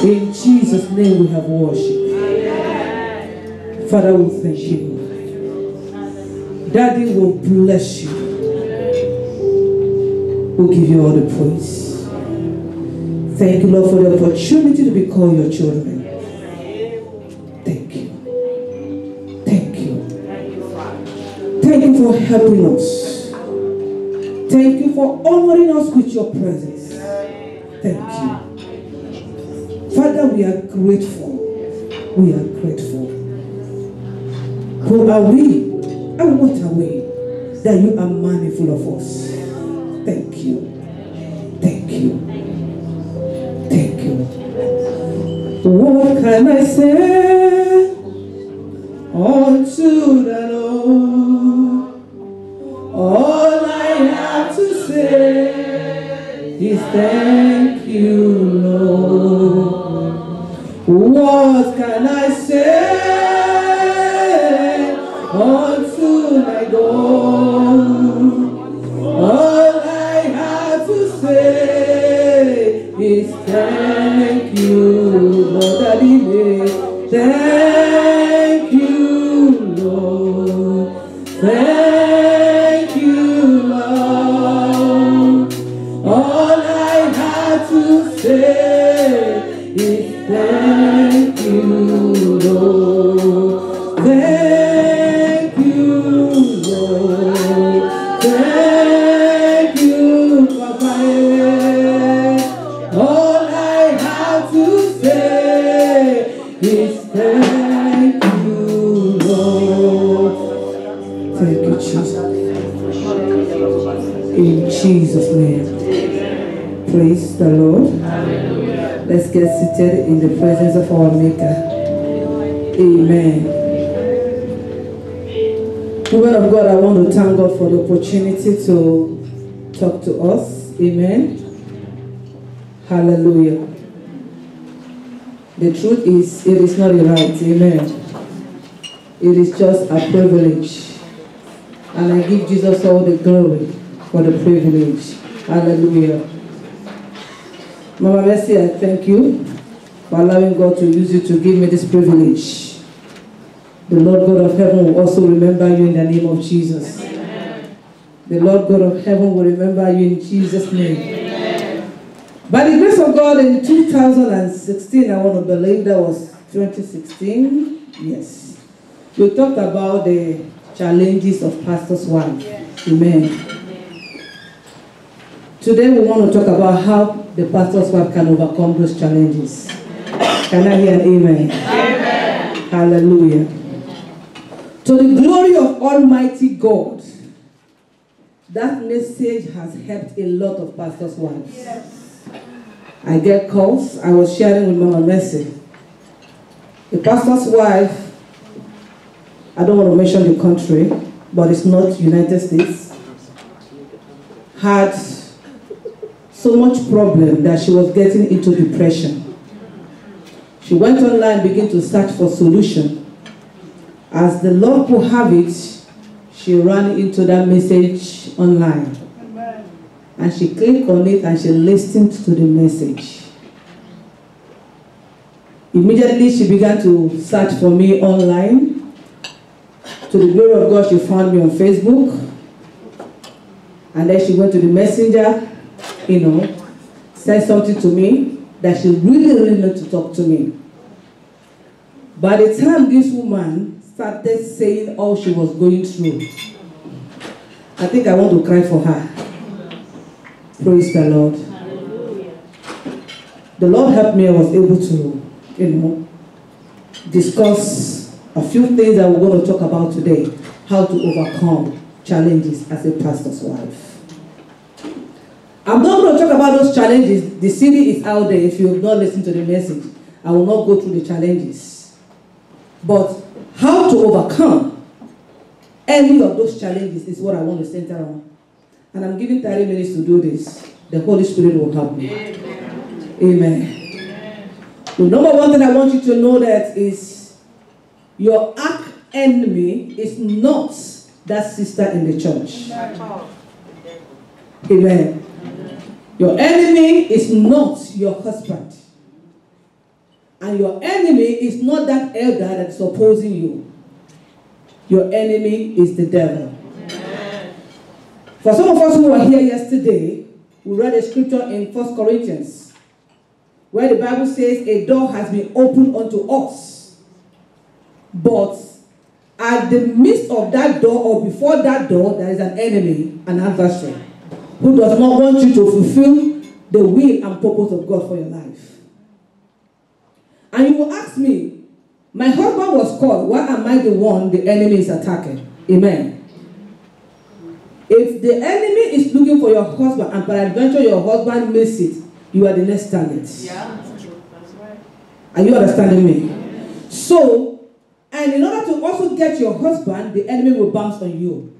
In Jesus' name we have worship. Father, we thank you. Daddy will bless you. We'll give you all the praise. Thank you, Lord, for the opportunity to be called your children. Thank you. Thank you. Thank you for helping us. Thank you for honoring us with your presence. Thank you. Father, we are grateful. We are grateful. Who are we and what are we that you are mindful of us? Thank you. Thank you. Thank you. What can I say unto the Lord? All I have to say is thank you, Lord. What can I say unto my God? All I have to say is thank you, Lord. Thank you, Lord. Thank you, Lord. All I have to say is thank you, Lord. Thank you, Lord. Thank you, Papa. All I have to say is thank you, Lord. Thank you, Jesus. In Jesus' name. Praise the Lord. Let's get seated in the presence of our Maker. Amen. Woman of God, I want to thank God for the opportunity to talk to us. Amen. Hallelujah. The truth is, it is not a right. Amen. It is just a privilege. And I give Jesus all the glory for the privilege. Hallelujah. Mama Mercy, I thank you for allowing God to use you to give me this privilege. The Lord God of heaven will also remember you in the name of Jesus. Amen. The Lord God of heaven will remember you in Jesus' name. Amen. By the grace of God, in 2016, I want to believe that was 2016, yes, we talked about the challenges of pastor's wife. Yes. Amen. Today we want to talk about how the pastor's wife can overcome those challenges. Can I hear an amen? Amen. Hallelujah. To the glory of Almighty God, that message has helped a lot of pastors' wives. Yes. I get calls. I was sharing with Mama Mercy. The pastor's wife, I don't want to mention the country, but it's not United States, had so much problem that she was getting into depression. She went online, began to search for solution. As the Lord will have it, she ran into that message online. Amen. And she clicked on it and she listened to the message. Immediately she began to search for me online. To the glory of God, she found me on Facebook. And then she went to the messenger, said something to me that she really wanted to talk to me. By the time this woman started saying all she was going through, I think I want to cry for her. Praise the Lord. Hallelujah. The Lord helped me. I was able to, discuss a few things that we're going to talk about today. How to overcome challenges as a pastor's wife. I'm not going to talk about those challenges. The CD is out there. If you have not listened to the message, I will not go through the challenges. But how to overcome any of those challenges is what I want to center on. And I'm giving 30 minutes to do this. The Holy Spirit will help me. Amen. Amen. The number one thing I want you to know that is your arch enemy is not that sister in the church. Amen. Your enemy is not your husband. And your enemy is not that elder that is opposing you. Your enemy is the devil. Amen. For some of us who were here yesterday, we read a scripture in 1 Corinthians where the Bible says a door has been opened unto us. But at the midst of that door or before that door, there is an enemy, an adversary, who does not want you to fulfill the will and purpose of God for your life. And you will ask me, my husband was called, why am I the one the enemy is attacking? Amen. If the enemy is looking for your husband and peradventure your husband miss it, you are the next target. Yeah, that's right. Are you understanding me? Yeah. So, and in order to also get your husband, the enemy will bounce on you.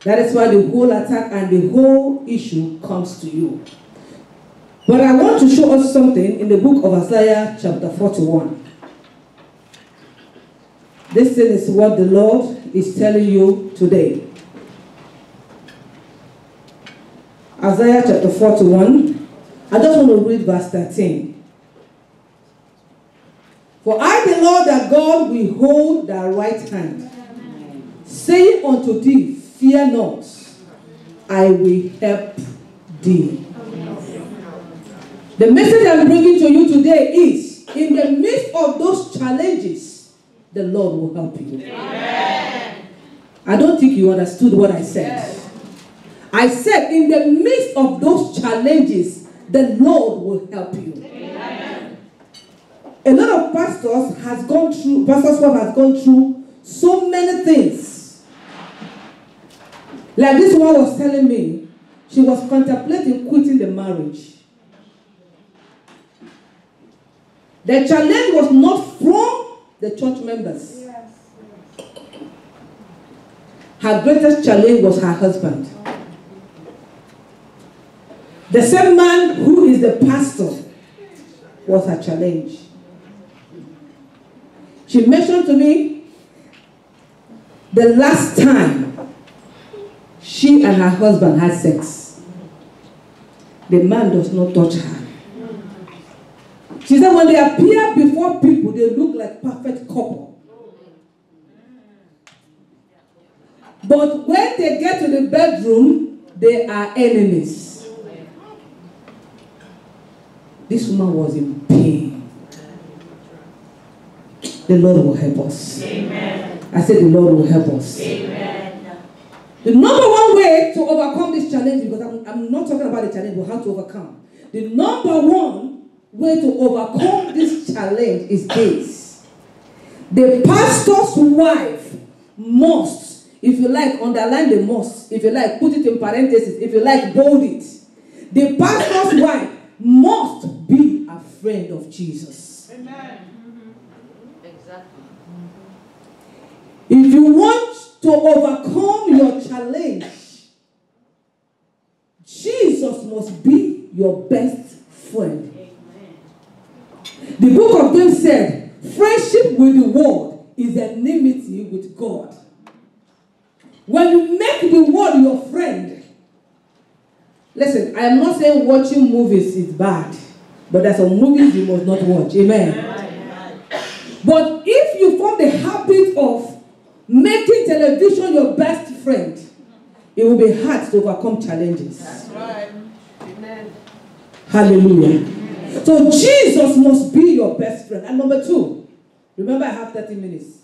That is why the whole attack and the whole issue comes to you. But I want to show us something in the book of Isaiah chapter 41. This thing is what the Lord is telling you today. Isaiah chapter 41. I just want to read verse 13. For I, the Lord thy God, will hold thy right hand, saying unto thee, fear not, I will help thee. The message I'm bringing to you today is, in the midst of those challenges, the Lord will help you. Amen. I don't think you understood what I said. Yes. I said, in the midst of those challenges, the Lord will help you. Amen. A lot of pastors has gone through so many things. Like this one was telling me, she was contemplating quitting the marriage. The challenge was not from the church members. Yes. Her greatest challenge was her husband. The same man who is the pastor was her challenge. She mentioned to me the last time she and her husband had sex, the man does not touch her. She said when they appear before people, they look like perfect couple. But when they get to the bedroom, they are enemies. This woman was in pain. The Lord will help us. Amen. I said the Lord will help us. Amen. The number one way to overcome this challenge, because I'm not talking about the challenge, but how to overcome. The number one way to overcome this challenge is this. The pastor's wife must, if you like, underline the must, if you like, put it in parentheses, if you like, bold it. The pastor's wife must be a friend of Jesus. Amen. Mm-hmm. Exactly. If you want to overcome your challenge, Jesus must be your best friend. The book of James said, friendship with the world is enmity with God. When you make the world your friend, Listen, I am not saying watching movies is bad, but there are some movies you must not watch. Amen. But if you form the habit of making television your best friend, it will be hard to overcome challenges. That's right. Amen. Hallelujah. So Jesus must be your best friend. And number 2, remember I have 30 minutes.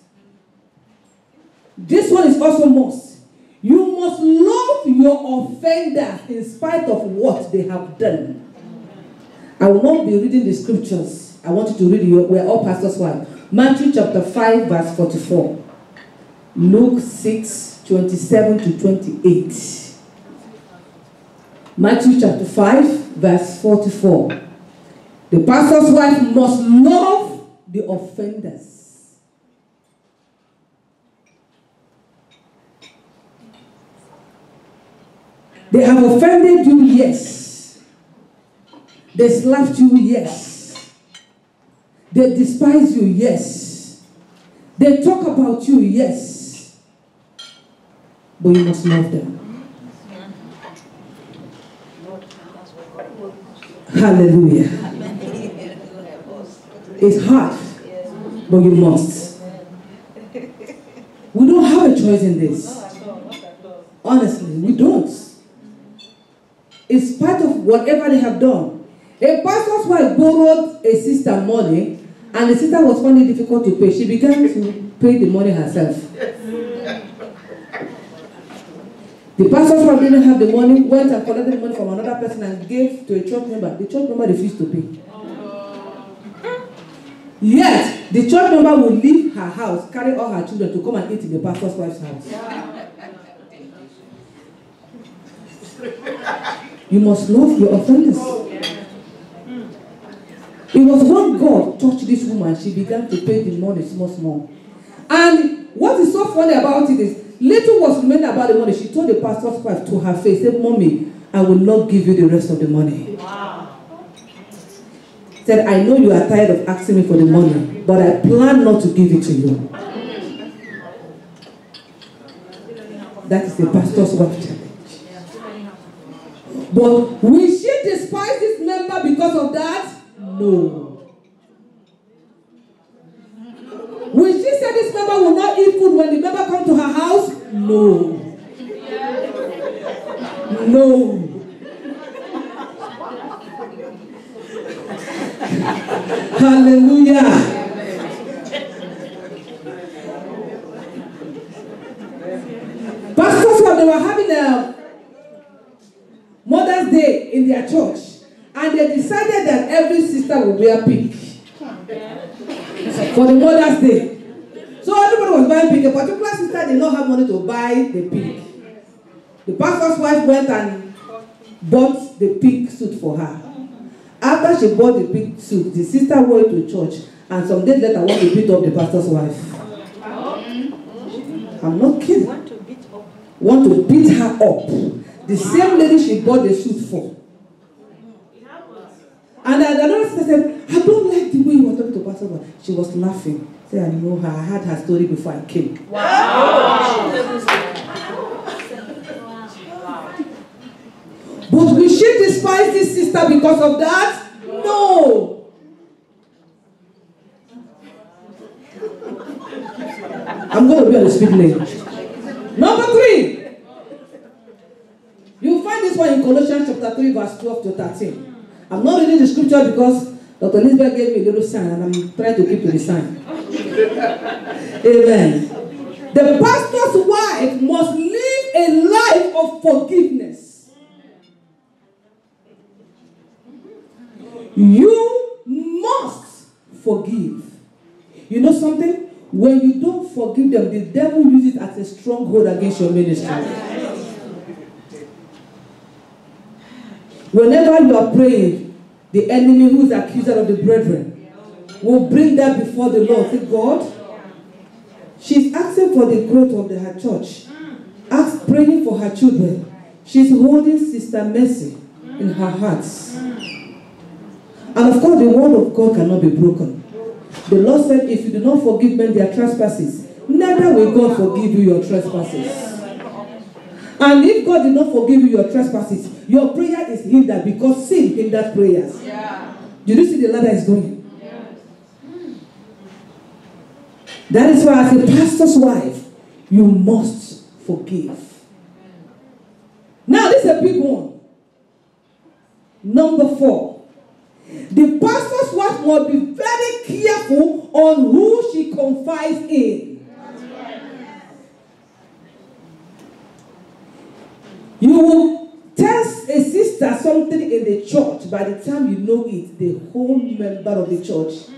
This one is also must. You must love your offenders in spite of what they have done. I will not be reading the scriptures. I want you to read it. We're all pastors' wives. Matthew chapter 5 verse 44. Luke 6, 27 to 28. Matthew chapter 5 verse 44. The pastor's wife must love the offenders. They have offended you, yes. They slapped you, yes. They despise you, yes. They talk about you, yes. But you must love them. Hallelujah. It's hard, but you must. We don't have a choice in this. Honestly, we don't. In spite of whatever they have done. A pastor's wife borrowed a sister money, and the sister was finding it difficult to pay. She began to pay the money herself. The pastor's wife didn't have the money, went and collected the money from another person and gave to a church member. The church member refused to pay. Yet, the church member will leave her house, carry all her children to come and eat in the pastor's wife's house. You must love your offenders. It was when God touched this woman, she began to pay the money small. And what is so funny about it is, little was remaining about the money. She told the pastor's wife to her face, said, "Mommy, I will not give you the rest of the money." Wow. Said, "I know you are tired of asking me for the money, but I plan not to give it to you." That is the pastor's wife challenge. But will she despise this member because of that? No. Will she say this member will not eat food when the member comes to her house? No. No. Hallelujah. Pastors, when they were having a Mother's Day in their church, and they decided that every sister will wear pink for the Mother's Day. So everybody was buying pink. A particular sister did not have money to buy the pink. The pastor's wife went and bought the pink suit for her. After she bought the pink suit, the sister went to church, and some days later went to beat up the pastor's wife. I'm not kidding. Want to beat her up. The same lady she bought the suit for. And another sister said, "I don't like the way you were talking to Pastor." She was laughing. Say, "I know her. I heard her story before I came." Wow. But will she despise this sister because of that? No. I'm going to be on the speed lane. Number 3. You find this one in Colossians chapter 3 verse 12 to 13. I'm not reading the scripture because Dr. Elizabeth gave me a little sign and I'm trying to keep to the sign. Amen. The pastor's wife must live a life of forgiveness. You must forgive. You know something? When you don't forgive them, the devil uses it as a stronghold against your ministry. Whenever you are praying, the enemy who is the accuser of the brethren will bring that before the Lord. Say, "God, she's asking for the growth of her church. Praying for her children. She's holding Sister Mercy in her heart." And of course, the word of God cannot be broken. The Lord said, "If you do not forgive men their trespasses, neither will God forgive you your trespasses." And if God did not forgive you your trespasses, your prayer is hindered because sin hinders prayers. Yeah. Did you see the ladder is going? That is why, as a pastor's wife, you must forgive. Now, this is a big one. Number 4. The pastor's wife must be very careful on who she confides in. You will tell a sister something in the church. By the time you know it, the whole member of the church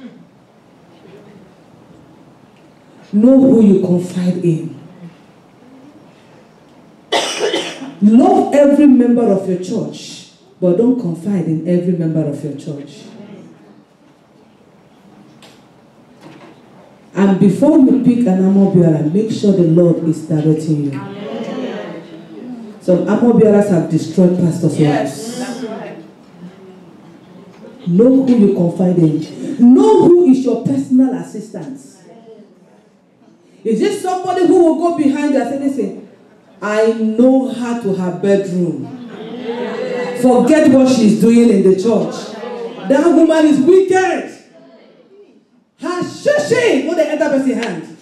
know who you confide in. Love every member of your church, but don't confide in every member of your church. And before you pick an armor bearer, make sure the Lord is directing you. Some armor bearers have destroyed pastors' Yes, lives. that's right. Know who you confide in. Know who is your personal assistant. Is it somebody who will go behind you and say, listen, I know her to her bedroom. Forget what she's doing in the church. That woman is wicked. Her shushing when they enter person's hand.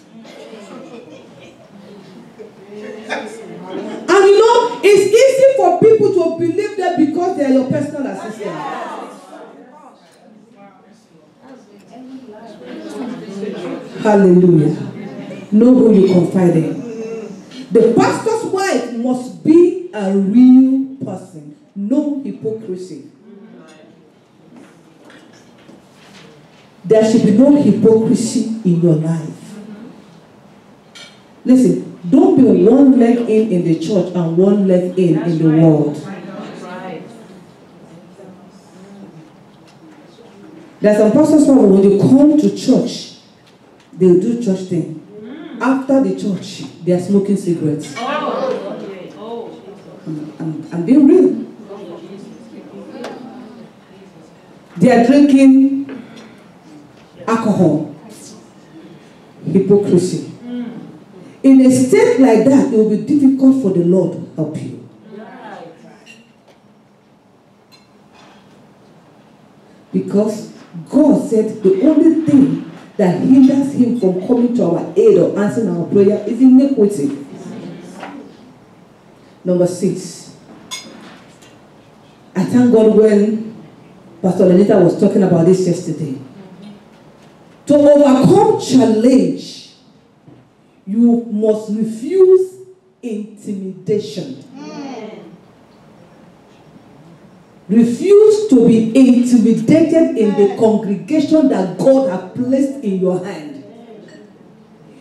And you know, it's easy for people to believe that because they are your personal assistant. Hallelujah. Know who you confide in. The pastor's wife must be a real person. No hypocrisy. There should be no hypocrisy in your life. Listen, don't be one leg in the church and one leg in the world. There are some pastors who, when they come to church, they'll do church thing. After the church, they are smoking cigarettes. I'm being real. They are drinking alcohol. Hypocrisy. In a state like that, it will be difficult for the Lord to help you. Because God said the only thing that hinders him from coming to our aid or answering our prayer is iniquity. Number 6. I thank God when Pastor Lenita was talking about this yesterday. To overcome challenge, you must refuse intimidation. Refuse to be intimidated in the congregation that God has placed in your hand.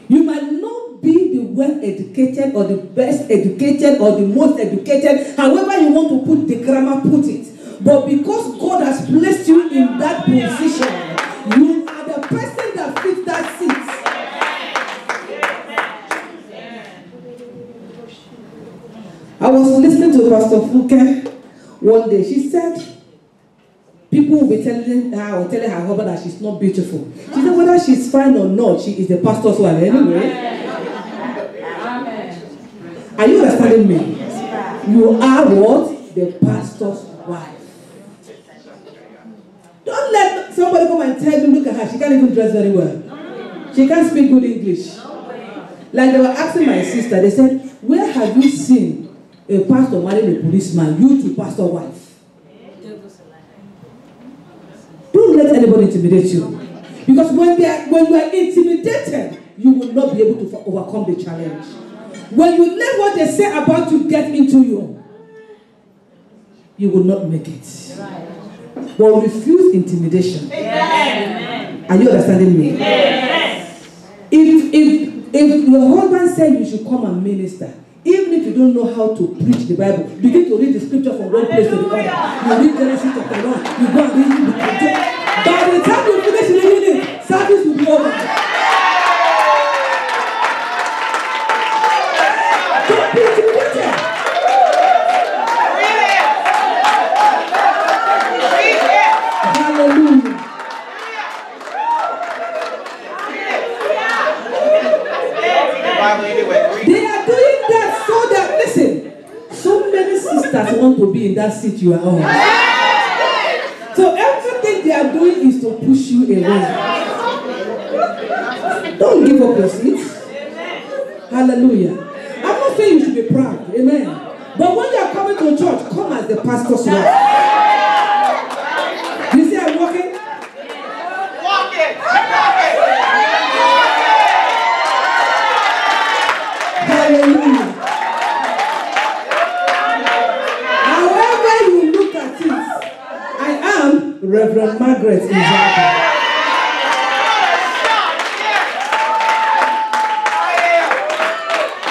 You might not be the well-educated or the best educated or the most educated, however you want to put the grammar, put it. But because God has placed you in that position, you are the person that fits that seat. I was listening to Pastor Fuke one day. She said people will be telling her or telling her husband that she's not beautiful. She said whether she's fine or not, she is the pastor's wife anyway. Amen. Are you understanding me? You are what? The pastor's wife. Don't let somebody come and tell you, look at her, she can't even dress very well. She can't speak good English. Like they were asking my sister, they said, where have you seen a pastor marrying a policeman? You to pastor wife. Don't let anybody intimidate you. Because when you are intimidated, you will not be able to overcome the challenge. When you let what they say about you get into you, you will not make it. But refuse intimidation. Amen. Are you understanding me? Yes. If your husband said you should come and minister, even if you don't know how to preach the Bible, begin to read the scripture from one place to the other. You read Genesis chapter 1, you go and read it. By the time you finish reading it, service will be over. Don't be intimidated. Hallelujah. They are doing that so that, listen, pastors want to be in that seat you are on. So everything they are doing is to push you away. Don't give up your seat. Hallelujah. I'm not saying you should be proud. Amen. But when you are coming to church, come as the pastor's wife. You see I'm walking? Walking. Hallelujah. However you look at it, I am Reverend Margaret Nzaka.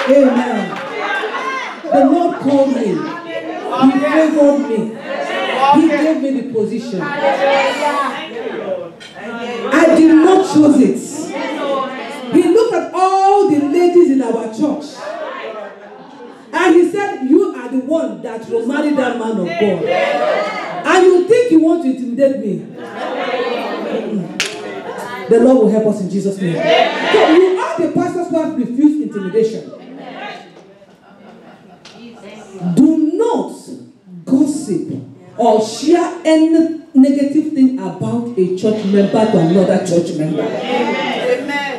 Amen. The Lord called me. He favored me. He gave me the position. I did not choose it. He looked at all the ladies in our church. And he said, you are the one that will marry that man of God. And you think you want to intimidate me? The Lord will help us in Jesus' name. So you are the pastor's wife, refuse intimidation. Do not gossip or share any negative thing about a church member to another church member. Amen.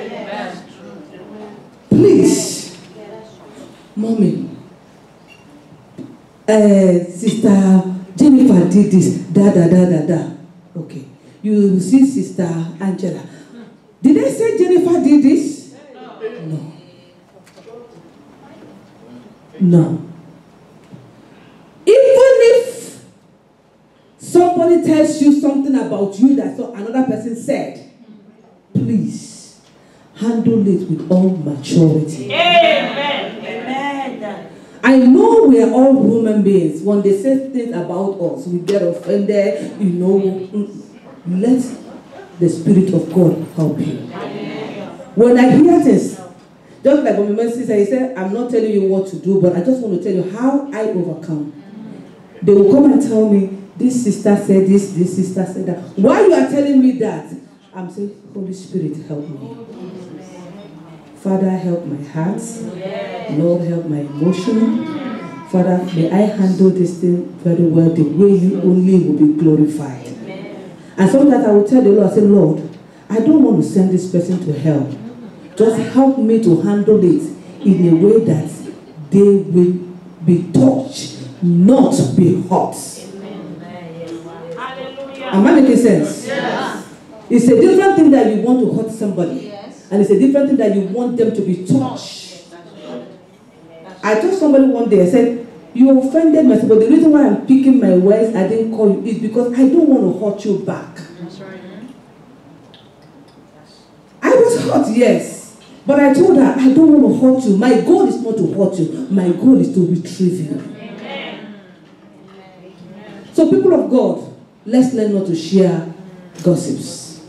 Please, mommy, Sister Jennifer did this, da. Okay, you see Sister Angela. Did I say Jennifer did this? No. Even if somebody tells you something about you that another person said, please handle it with all maturity. Amen. Amen. I know we are all human beings. When they say things about us, we get offended. Let the Spirit of God help you. When I hear this, just like when my sister said, I'm not telling you what to do, but I just want to tell you how I overcome. They will come and tell me, this sister said this sister said that. Why you are telling me that? I'm saying, Holy Spirit, help me. Father, help my heart. Lord, help my emotion. Father, may I handle this thing very well, the way you only will be glorified. And sometimes I will tell the Lord, I say, Lord, I don't want to send this person to hell. Just help me to handle it in a way that they will be touched, not be hurt. Am I making sense? Yes. It's a different thing that you want to hurt somebody. Yes. And it's a different thing that you want them to be touched. I told somebody one day, I said, you offended me, but the reason why I'm picking my words, I didn't call you, is because I don't want to hurt you back. That's right. I was hurt, yes. But I told her, I don't want to hurt you. My goal is not to hurt you. My goal is to retrieve you. Amen. So people of God, let's learn not to share gossips.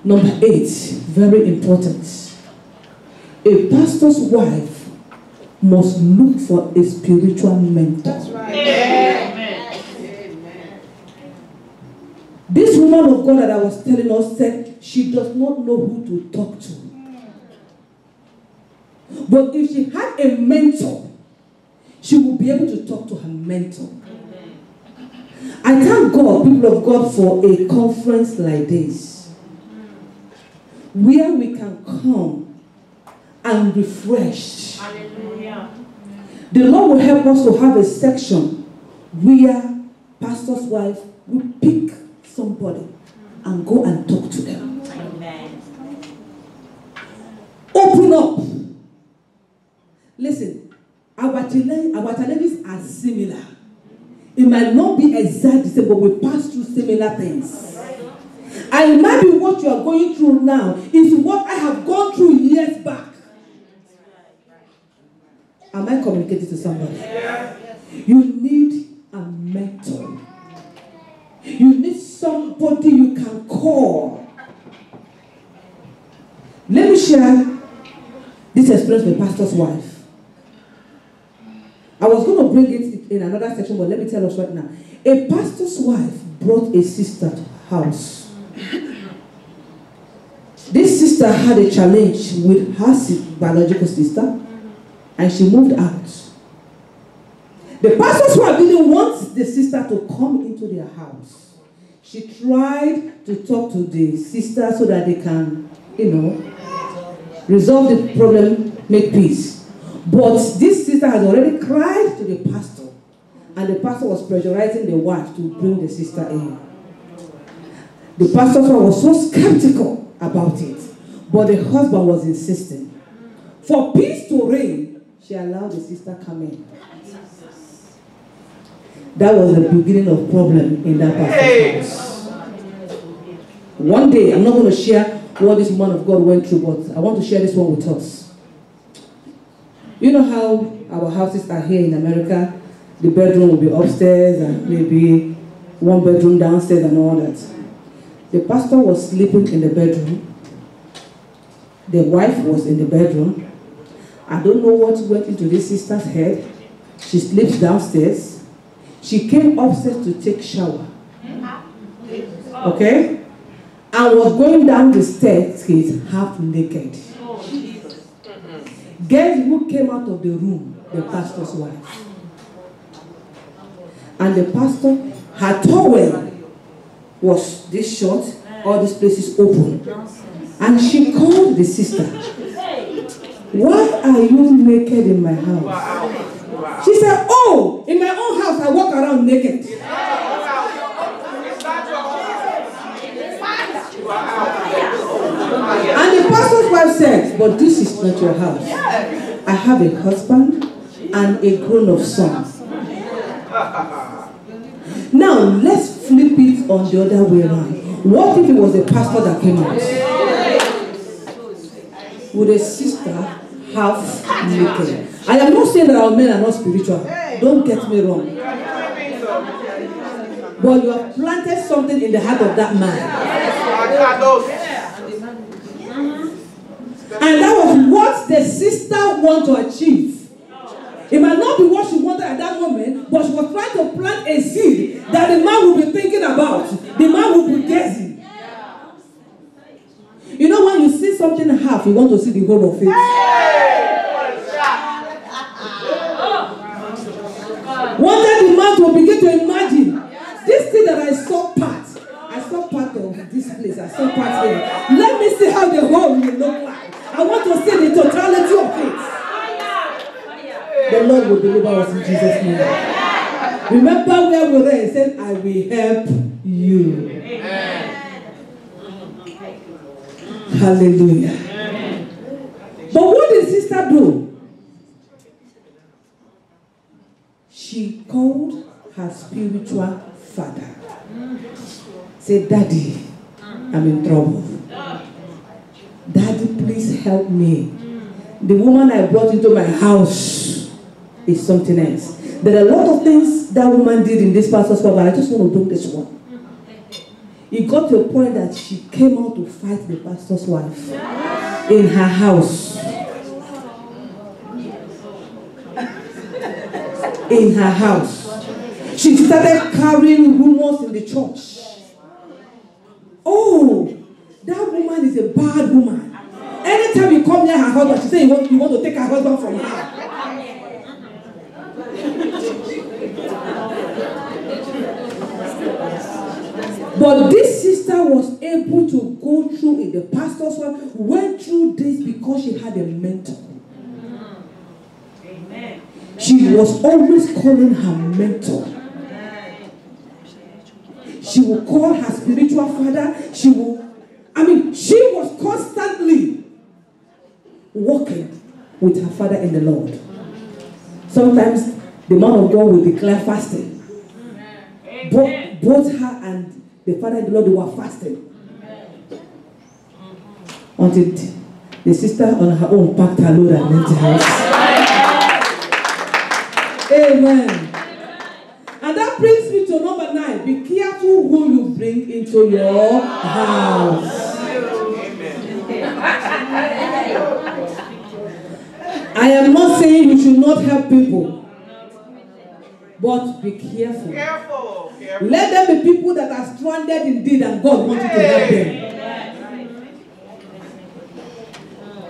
Number 8, very important. A pastor's wife must look for a spiritual mentor. That's right. Amen. This woman of God that I was telling us said she does not know who to talk to. But if she had a mentor, she would be able to talk to her mentor. I thank God, people of God, for a conference like this, where we can come and refresh. Hallelujah. The Lord will help us to have a section where pastor's wife will pick somebody and go and talk to them. Amen. Open up. Listen, our challenges are similar. It might not be exactly the same, but we pass through similar things. And maybe what you are going through now is what I have gone through years back. Am I communicating to somebody? You need a mentor. You need somebody you can call. Let me share this experience with pastor's wife. I was going to bring it in another section, but let me tell us right now. A pastor's wife brought a sister to her house. This sister had a challenge with her biological sister, and she moved out. The pastor's wife didn't want the sister to come into their house. She tried to talk to the sister so that they can, resolve the problem, make peace. But this sister has already cried to the pastor, and the pastor was pressurizing the wife to bring the sister in. The pastor's wife was so skeptical about it, but the husband was insisting. For peace to reign, she allowed the sister come in. That was the beginning of problem in that pastor's house. One day, I'm not going to share what this woman of God went through, but I want to share this one with us. You know how our houses are here in America? The bedroom will be upstairs and maybe one bedroom downstairs and all that. The pastor was sleeping in the bedroom. The wife was in the bedroom. I don't know what went into this sister's head. She sleeps downstairs. She came upstairs to take shower. Okay? And was going down the staircase half naked. Guess who came out of the room? The pastor's wife. And the pastor, her towel was this short, all these places open. And she called the sister. Why are you naked in my house? She said, oh, in my own house I walk around naked. And the pastor's wife said, but this is not your house. I have a husband and a grown-up son. Now, let's flip it on the other way around. What if it was a pastor that came out? Would a sister half naked? I am not saying that our men are not spiritual. Don't get me wrong. But you have planted something in the heart of that man. And that was what the sister wanted to achieve. It might not be what she wanted at that moment, but she was trying to plant a seed that the man will be thinking about. The man will be guessing. You know, when you see something half, you want to see the whole of it. Wanted the man to begin to imagine this thing that I saw part of this place. I saw part here. Let me see how the whole will look like. I want to see the totality of it. The Lord will deliver us in Jesus' name. Remember where we were. He said, I will help you. Hallelujah. But what did sister do? She called her spiritual father. Said, Daddy, I'm in trouble. Daddy, please help me. The woman I brought into my house is something else. There are a lot of things that woman did in this pastor's house, but I just want to do this one. It got to a point that she came out to fight the pastor's wife in her house. In her house. She started carrying rumors in the church. Oh, that woman is a bad woman. Anytime you come near her husband, she says you want to take her husband from her. But this sister was able to go through it. The pastor's wife went through this because she had a mentor. Amen. She was always calling her mentor. She will call her spiritual father. She was constantly walking with her father in the Lord. Sometimes the man of God will declare fasting. Both her and the father in the Lord, they were fasting. Until the sister on her own packed her load and left the house. Amen. And that brings me to number 9. Be careful who you bring into your house. I am not saying you should not help people. But be careful. Careful. Let them be people that are stranded indeed and God wants you to help them.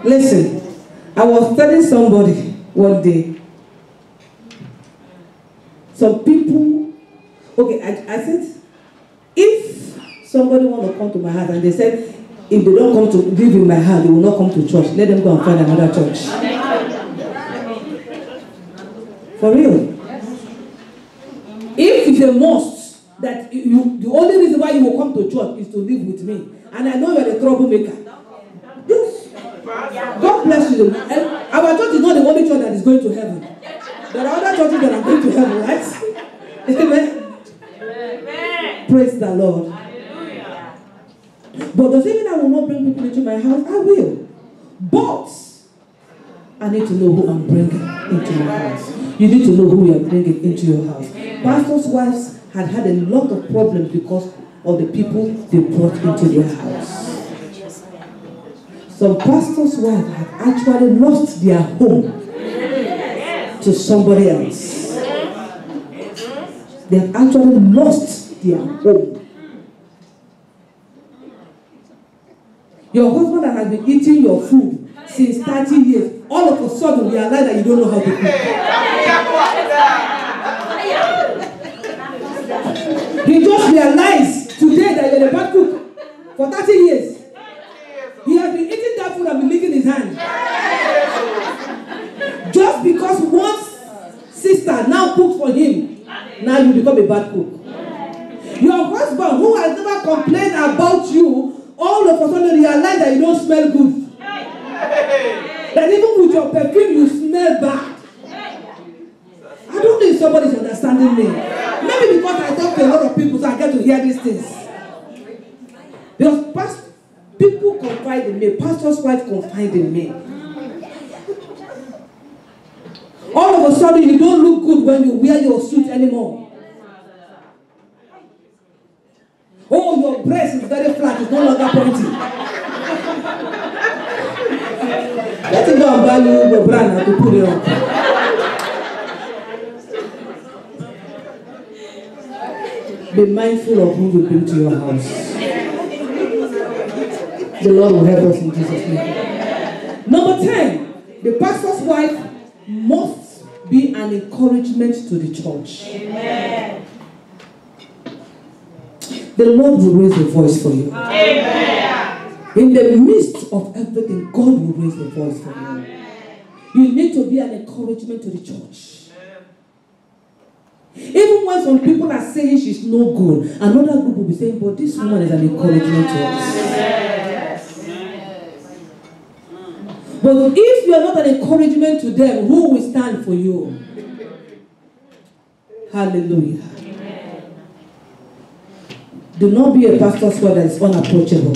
Listen, I was telling somebody one day, Some people, okay, I said, if somebody want to come to my house and they said, if they don't come to live in my house, they will not come to church. Let them go and find another church. For real. If it's a must that the only reason why you will come to church is to live with me, and I know you're a troublemaker. Yes. God bless you. And our church is not the only church that is going to heaven. There are other churches that are going to heaven, right? Amen. Amen. Praise the Lord. Hallelujah. But does it mean I will not bring people into my house? I will. But I need to know who I'm bringing into my house. You need to know who you are bringing into your house. Pastors' wives had a lot of problems because of the people they brought into their house. Some pastors' wives have actually lost their home to somebody else. They have actually lost their home. Your husband that has been eating your food since 30 years, all of a sudden realize that you don't know how to cook. He just realized today that you're a bad cook for 30 years. He has been eating that food and been licking his hand. Just because one sister now cooks for him, now you become a bad cook. Your husband, who has never complained about you, all of a sudden realize that you don't smell good. That even with your perfume, you smell bad. I don't know if somebody's understanding me. Maybe because I talk to a lot of people, so I get to hear these things. Because people confide in me. Pastor's wife confide in me. All of a sudden, you don't look good when you wear your suit anymore. Oh, your breast is very flat. It's no longer pointy. Let him go and buy you your brand and to put it on. Be mindful of who you bring to your house. The Lord will help us in Jesus' name. Number 10, the pastor's wife must be an encouragement to the church. Amen. The Lord will raise a voice for you. Amen. In the midst of everything, God will raise a voice for you. You need to be an encouragement to the church. Even when some people are saying she's no good, another group will be saying, but this woman is an encouragement to us. But if you are not an encouragement to them, who will stand for you? Hallelujah. Do not be a pastor's wife that is unapproachable.